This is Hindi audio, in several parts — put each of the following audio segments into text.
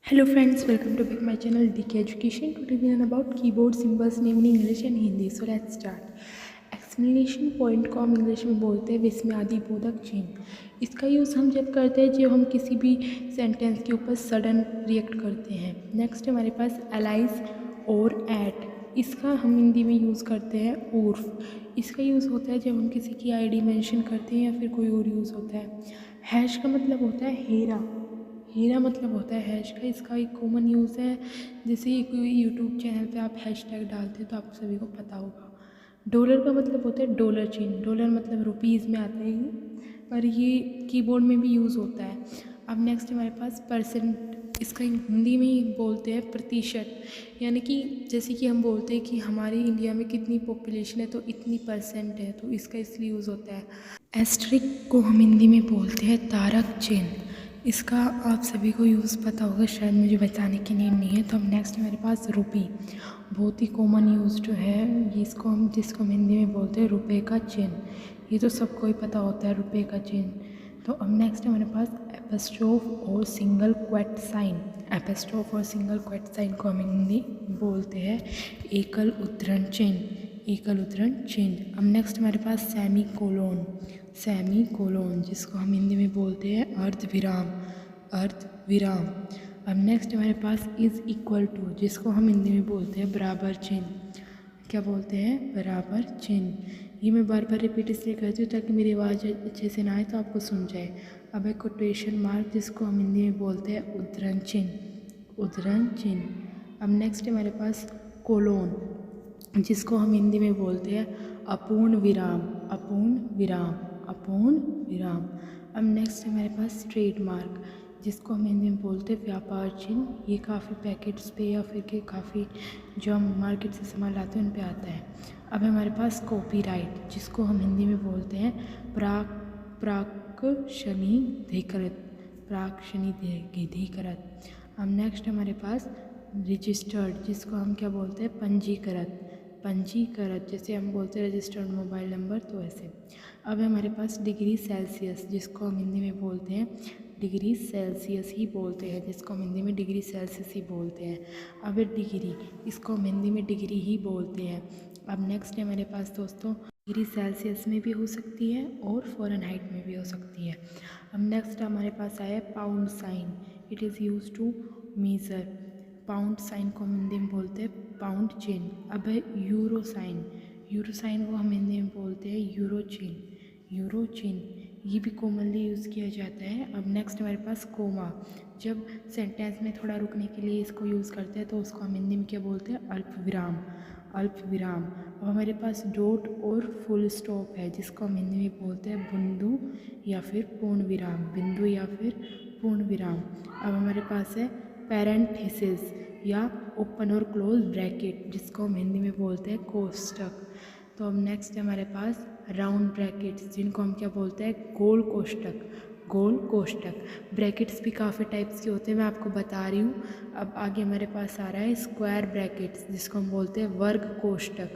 Hello friends, welcome to back my channel DK Education. Today we learn about keyboard symbols name in English and Hindi. So let's start. Explanation point को हम इंग्लिश में बोलते हैं विस्मयादि बोधक चिन्ह। इसका यूज़ हम जब करते हैं जब हम किसी भी सेंटेंस के ऊपर सडन रिएक्ट करते हैं। नेक्स्ट हमारे पास एलाइज और एट, इसका हम हिंदी में यूज़ करते हैं उर्फ। इसका यूज़ होता है जब हम किसी की आईडी मेंशन करते हैं या फिर कोई और यूज़ होता है। हैश का मतलब होता है हेरा, हेरा मतलब होता है हैश का। इसका एक कॉमन यूज़ है, जैसे कोई यूट्यूब चैनल पे आप हैशटैग डालते हैं तो आपको सभी को पता होगा। डॉलर का मतलब होता है डॉलर चिन्ह, डॉलर मतलब रुपीज़ में आता है ये, पर ये कीबोर्ड में भी यूज़ होता है। अब नेक्स्ट हमारे पास परसेंट, इसका हिंदी में ही बोलते हैं प्रतिशत, यानी कि जैसे कि हम बोलते हैं कि हमारी इंडिया में कितनी पॉपुलेशन है तो इतनी परसेंट है, तो इसका इसलिए यूज़ होता है। एस्ट्रिक को हम हिंदी में बोलते हैं तारक चिन्ह, इसका आप सभी को यूज़ पता होगा, शायद मुझे बताने की नीड नहीं है। तो हम नेक्स्ट हमारे पास रुपी, बहुत ही कॉमन यूज जो है जिसको हम हिंदी में बोलते हैं रुपए का चिन्ह, ये तो सबको ही पता होता है रुपए का चिन्ह। तो अब नेक्स्ट हमारे पास एपोस्ट्रोफ और सिंगल क्वेट साइन, एपोस्ट्रोफ और सिंगल क्वेट साइन को हम हिंदी बोलते हैं एकल उद्धरण चिन्ह, एकल उद्धरण चिन्ह। अब नेक्स्ट हमारे पास सेमी कोलोन, सेमी कोलोन जिसको हम हिंदी में बोलते हैं अर्ध विराम, अर्ध विराम। अब नेक्स्ट हमारे पास इज़ इक्वल टू, जिसको हम हिंदी में बोलते हैं बराबर चिन्ह, क्या बोलते हैं बराबर चिन्ह। ये मैं बार बार रिपीट इसलिए करती हूँ ताकि मेरी आवाज़ अच्छे से ना आए तो आपको सुन जाए। अब है कोटेशन मार्क, जिसको हम हिंदी में बोलते हैं उद्धरण चिन्ह, उद्धरण चिन्ह। अब नेक्स्ट हमारे पास कोलोन, जिसको हम हिंदी में बोलते हैं अपूर्ण विराम, अपूर्ण विराम, अपूर्ण विराम। अब नेक्स्ट हमारे पास ट्रेडमार्क, जिसको हम हिंदी में बोलते हैं व्यापार चिन्ह। ये काफ़ी पैकेट्स पे या फिर के काफ़ी जो हम मार्केट से सामान लाते हैं उन पे आता है। अब हमारे पास कॉपीराइट, जिसको हम हिंदी में बोलते हैं प्राक्षणिधिकृत, प्राक्षणिधिकृत। अब नेक्स्ट हमारे पास रजिस्टर्ड, जिसको हम क्या बोलते हैं पंजीकृत, पंजीकृत। जैसे हम बोलते हैं रजिस्टर्ड मोबाइल नंबर, तो ऐसे। अब हमारे पास डिग्री सेल्सियस, जिसको हम हिंदी में बोलते हैं डिग्री सेल्सियस ही बोलते हैं, जिसको हम हिंदी में डिग्री सेल्सियस ही बोलते हैं। अब डिग्री, इसको हम हिंदी में डिग्री ही बोलते हैं। अब नेक्स्ट है हमारे पास दोस्तों, डिग्री सेल्सियस में भी हो सकती है और फ़ारेनहाइट में भी हो सकती है। अब नेक्स्ट हमारे पास आया pound sign, it is use to measure, pound sign को हम हिंदी में बोलते हैं पाउंड चिन्ह। अब है यूरो साइन, यूरो साइन को हम हिंदी में बोलते हैं यूरो चिन्ह, यूरो चिन्ह। ये भी कॉमनली यूज़ किया जाता है। अब नेक्स्ट हमारे पास कोमा, जब सेंटेंस में थोड़ा रुकने के लिए इसको यूज़ करते हैं तो उसको हम हिंदी में क्या बोलते हैं अल्प विराम, अल्प विराम। अब हमारे पास डॉट और फुल स्टॉप है, जिसको हम हिंदी में बोलते हैं बिंदु या फिर पूर्ण विराम, बिंदु या फिर पूर्ण विराम। अब हमारे पास है पैरेंथेसिस या ओपन और क्लोज ब्रैकेट, जिसको हम हिंदी में बोलते हैं कोष्टक। तो अब नेक्स्ट है हमारे पास राउंड ब्रैकेट्स, जिनको हम क्या बोलते हैं गोल कोष्टक, गोल कोष्टक। ब्रैकेट्स भी काफ़ी टाइप्स के होते हैं, मैं आपको बता रही हूँ। अब आगे हमारे पास आ रहा है स्क्वायर ब्रैकेट्स, जिसको हम बोलते हैं वर्ग कोष्टक,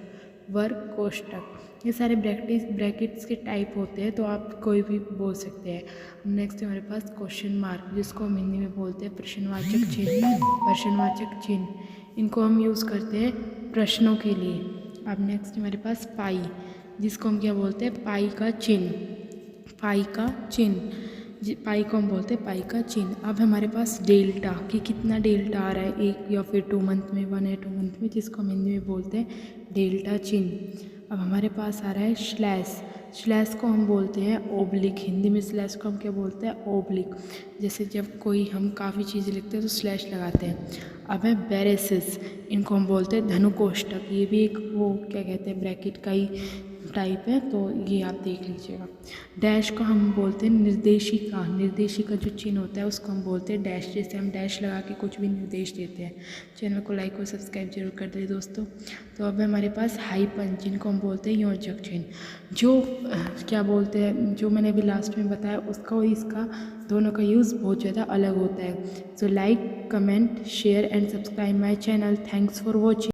वर्ग कोष्टक। ये सारे ब्रैकेट्स के टाइप होते हैं, तो आप कोई भी बोल सकते हैं। नेक्स्ट हमारे पास क्वेश्चन मार्क, जिसको हम हिंदी में बोलते हैं प्रश्नवाचक चिन्ह, प्रश्नवाचक चिन्ह। इनको हम यूज़ करते हैं प्रश्नों के लिए। अब नेक्स्ट हमारे पास पाई, जिसको हम क्या बोलते हैं पाई का चिन्ह, पाई का चिन्ह, पाई को हम बोलते हैं पाई का चिन्ह। अब हमारे पास डेल्टा, कि कितना डेल्टा आ रहा है एक या फिर 2 मंथ में, 1 या 2 मंथ में, जिसको हम हिंदी में बोलते हैं डेल्टा चिन्ह। अब हमारे पास आ रहा है स्लैश, स्लैश को हम बोलते हैं ओब्लिक, हिंदी में स्लैश को हम क्या बोलते हैं ओब्लिक। जैसे जब कोई हम काफ़ी चीज़ें लिखते हैं तो स्लैश लगाते हैं। अब है ब्रेसेस, इनको हम बोलते हैं धनुकोष्ठक, ये भी एक वो क्या कहते हैं ब्रैकेट का ही टाइप है, तो ये आप देख लीजिएगा। डैश को हम बोलते हैं निर्देशिका, निर्देशिका जो चिन्ह होता है उसको हम बोलते हैं डैश, जैसे हम डैश लगा के कुछ भी निर्देश देते हैं। चैनल को लाइक और सब्सक्राइब जरूर कर दें दोस्तों। तो अब हमारे पास हाइपन, जिनको हम बोलते हैं योजक चिन्ह, जो क्या बोलते हैं जो मैंने अभी लास्ट में बताया उसका और इसका दोनों का यूज़ बहुत ज़्यादा अलग होता है। So like, comment, share and subscribe my channel. Thanks for watching.